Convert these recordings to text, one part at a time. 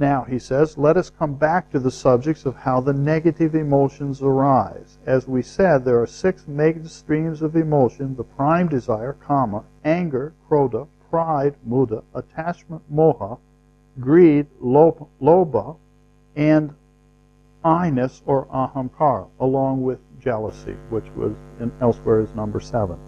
Now, he says, let us come back to the subjects of how the negative emotions arise. As we said, there are 6 major streams of emotion: the prime desire, kama, anger, krodha, pride, muda, attachment, moha, greed, lobha, and I-ness or ahamkara, along with jealousy, which was elsewhere is number 7.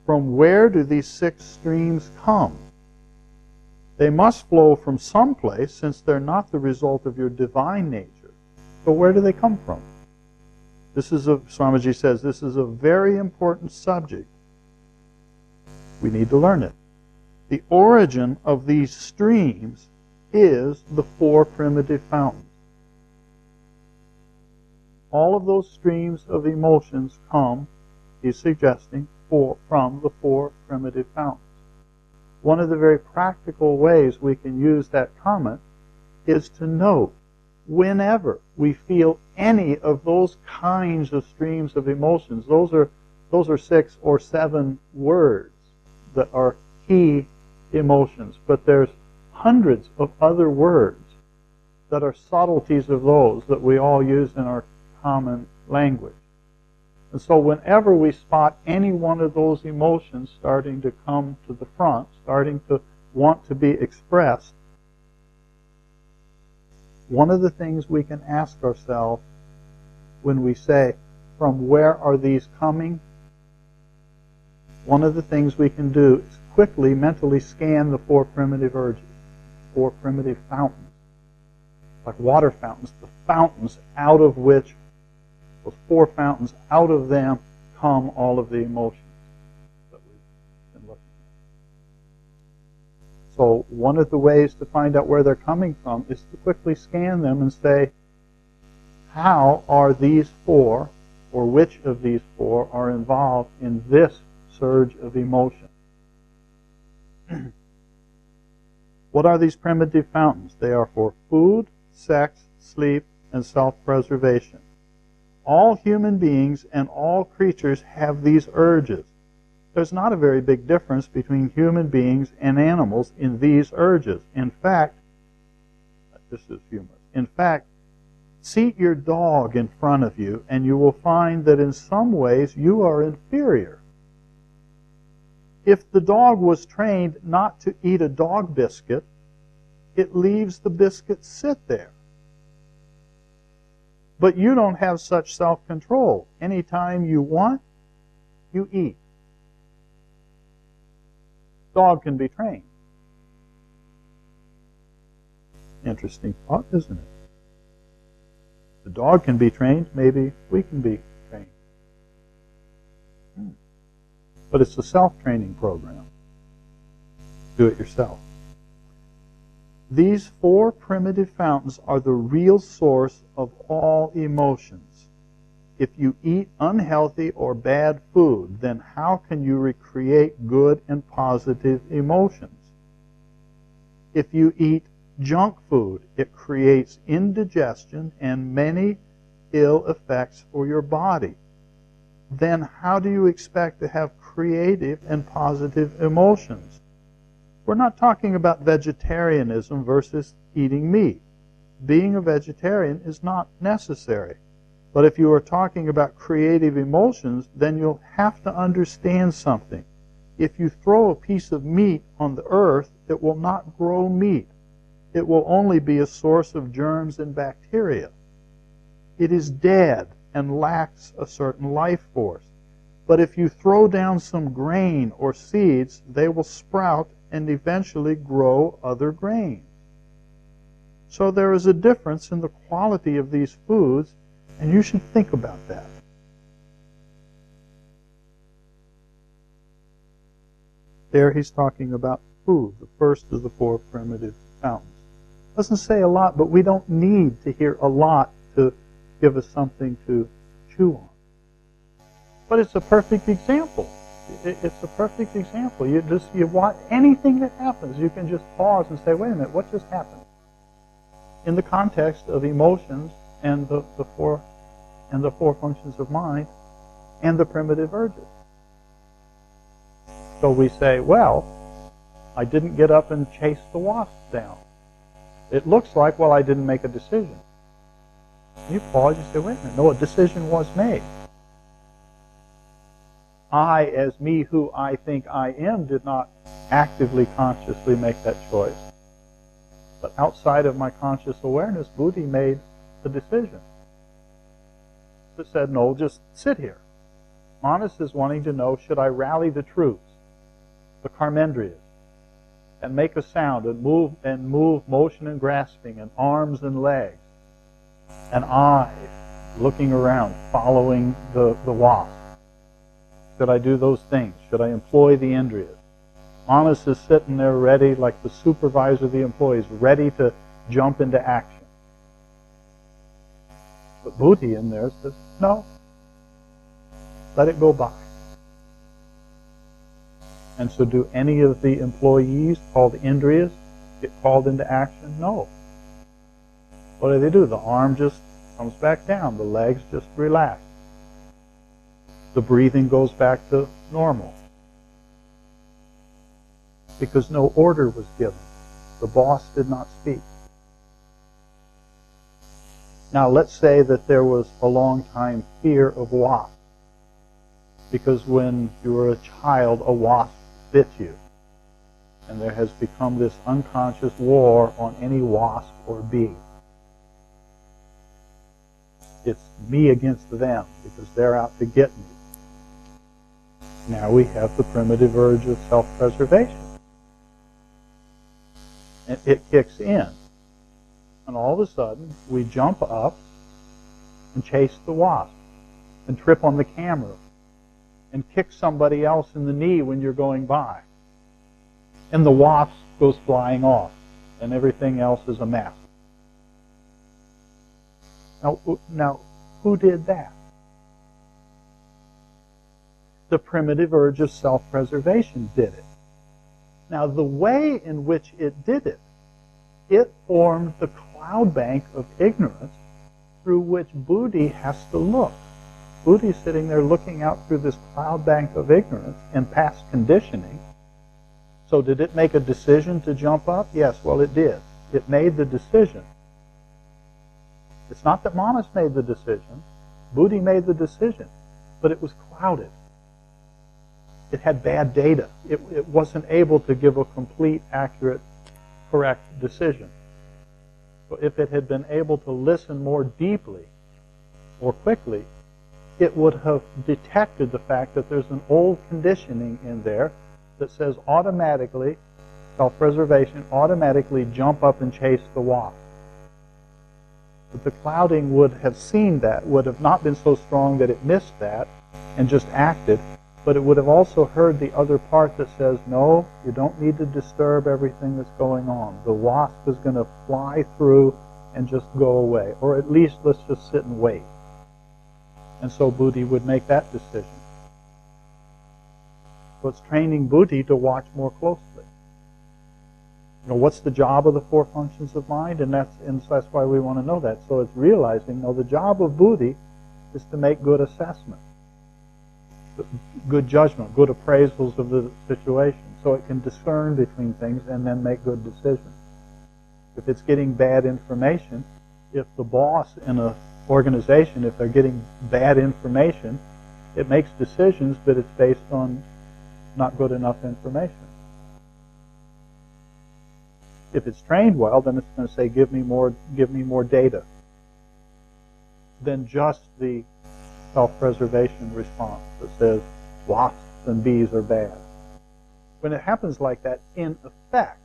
From where do these 6 streams come? They must flow from some place, since they're not the result of your divine nature. But where do they come from? Swamiji says, this is a very important subject. We need to learn it. The origin of these streams is the 4 primitive fountains. All of those streams of emotions come, he's suggesting, from the 4 primitive fountains. One of the very practical ways we can use that comment is to note whenever we feel any of those kinds of streams of emotions. Those are 6 or 7 words that are key emotions, but there's hundreds of other words that are subtleties of those that we all use in our common language. And so whenever we spot any one of those emotions starting to come to the front, starting to want to be expressed, one of the things we can ask ourselves when we say, from where are these coming? One of the things we can do is quickly mentally scan the 4 primitive urges, 4 primitive fountains, like water fountains, the fountains out of which, those 4 fountains, out of them come all of the emotions that we've been looking at. So one of the ways to find out where they're coming from is to quickly scan them and say, how are these 4, or which of these 4 are involved in this surge of emotion? What are these primitive fountains? They are for food, sex, sleep, and self-preservation. All human beings and all creatures have these urges. There's not a very big difference between human beings and animals in these urges. In fact, this is humorous. In fact, seat your dog in front of you and you will find that in some ways you are inferior. If the dog was trained not to eat a dog biscuit, it leaves the biscuit sit there. But you don't have such self-control. Anytime you want, you eat. Dog can be trained. Interesting thought, isn't it? The dog can be trained, maybe we can be trained. But it's a self-training program. Do it yourself. These 4 primitive fountains are the real source of all emotions. If you eat unhealthy or bad food, then how can you recreate good and positive emotions? If you eat junk food, it creates indigestion and many ill effects for your body. Then how do you expect to have creative and positive emotions? We're not talking about vegetarianism versus eating meat. Being a vegetarian is not necessary. But if you are talking about creative emotions, then you'll have to understand something. If you throw a piece of meat on the earth, it will not grow meat. It will only be a source of germs and bacteria. It is dead and lacks a certain life force. But if you throw down some grain or seeds, they will sprout and eventually grow other grains. So there is a difference in the quality of these foods, and you should think about that. There he's talking about food, the first of the 4 primitive fountains. Doesn't say a lot, but we don't need to hear a lot to give us something to chew on. But it's a perfect example. It's a perfect example. You watch anything that happens, you can just pause and say, wait a minute, what just happened? In the context of emotions and the 4 functions of mind and the primitive urges. So we say, well, I didn't get up and chase the wasp down. It looks like, well, I didn't make a decision. You pause, you say, wait a minute, no, a decision was made. I, as me who I think I am, did not actively, consciously make that choice. But outside of my conscious awareness, Buddhi made the decision. It said, no, just sit here. Manas is wanting to know, should I rally the troops, the karmendriyas, and make a sound and move motion and grasping and arms and legs, and I looking around, following the wasp. Should I do those things? Should I employ the indriyas? Manas is sitting there ready, like the supervisor of the employees, ready to jump into action. But Buddhi in there says, no, let it go by. And so do any of the employees called indriyas get called into action? No. What do? The arm just comes back down. The legs just relax. The breathing goes back to normal. Because no order was given. The boss did not speak. Now let's say that there was a long time fear of wasps. Because when you were a child, a wasp bit you. And there has become this unconscious war on any wasp or bee. It's me against them because they're out to get me. Now we have the primitive urge of self-preservation. And it kicks in. And all of a sudden, we jump up and chase the wasp and trip on the camera and kick somebody else in the knee when you're going by. And the wasp goes flying off and everything else is a mess. Now, who did that? The primitive urge of self-preservation did it. Now, the way in which it did it, it formed the cloud bank of ignorance through which Buddhi has to look. Buddhi's sitting there looking out through this cloud bank of ignorance and past conditioning. So did it make a decision to jump up? Yes, well, it did. It made the decision. It's not that Manas made the decision. Buddhi made the decision. But it was clouded. It had bad data. It wasn't able to give a complete, accurate, correct decision. So if it had been able to listen more deeply, more quickly, it would have detected the fact that there's an old conditioning in there that says automatically, self-preservation, automatically jump up and chase the wasp. But the clouding would have seen that, would have not been so strong that it missed that and just acted, but it would have also heard the other part that says, no, you don't need to disturb everything that's going on. The wasp is going to fly through and just go away. Or at least let's just sit and wait. And so Buddhi would make that decision. So it's training Buddhi to watch more closely. You know, what's the job of the four functions of mind? And that's why we want to know that. So it's realizing, no, the job of Buddhi is to make good assessment, good judgment, good appraisals of the situation, so it can discern between things and then make good decisions. If it's getting bad information, if the boss in an organization, if they're getting bad information, it makes decisions, but it's based on not good enough information. If it's trained well, then it's going to say, give me more data than just the self-preservation response that says wasps and bees are bad. When it happens like that, in effect,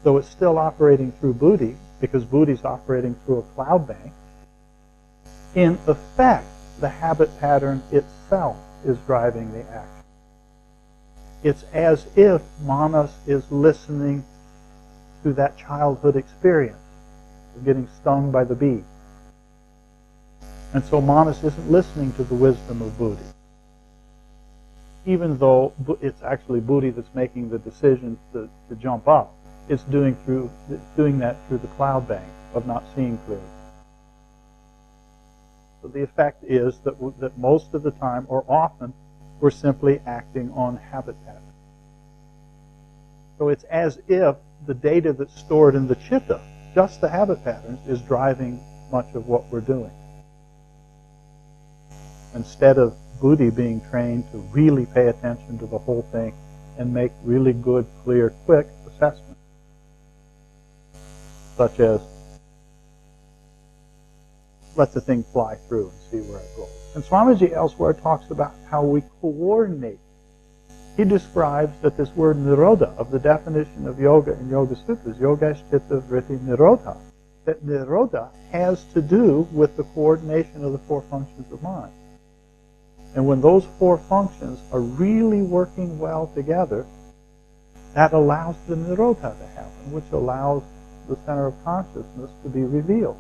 though it's still operating through Buddhi, because Buddhi's operating through a cloud bank, in effect, the habit pattern itself is driving the action. It's as if Manas is listening to that childhood experience of getting stung by the bee. And so Manas isn't listening to the wisdom of Buddhi. Even though it's actually Buddhi that's making the decision to jump up, it's doing that through the cloud bank of not seeing clearly. So the effect is that most of the time, or often, we're simply acting on habit patterns. So it's as if the data that's stored in the chitta just the habit patterns is driving much of what we're doing. Instead of buddhi being trained to really pay attention to the whole thing and make really good, clear, quick assessments, such as let the thing fly through and see where it goes. And Swamiji elsewhere talks about how we coordinate. He describes that this word nirodha, of the definition of yoga in Yoga Sutras, yoga chitta vritti nirodha, that nirodha has to do with the coordination of the four functions of mind. And when those four functions are really working well together, that allows the nirodha to happen, which allows the center of consciousness to be revealed.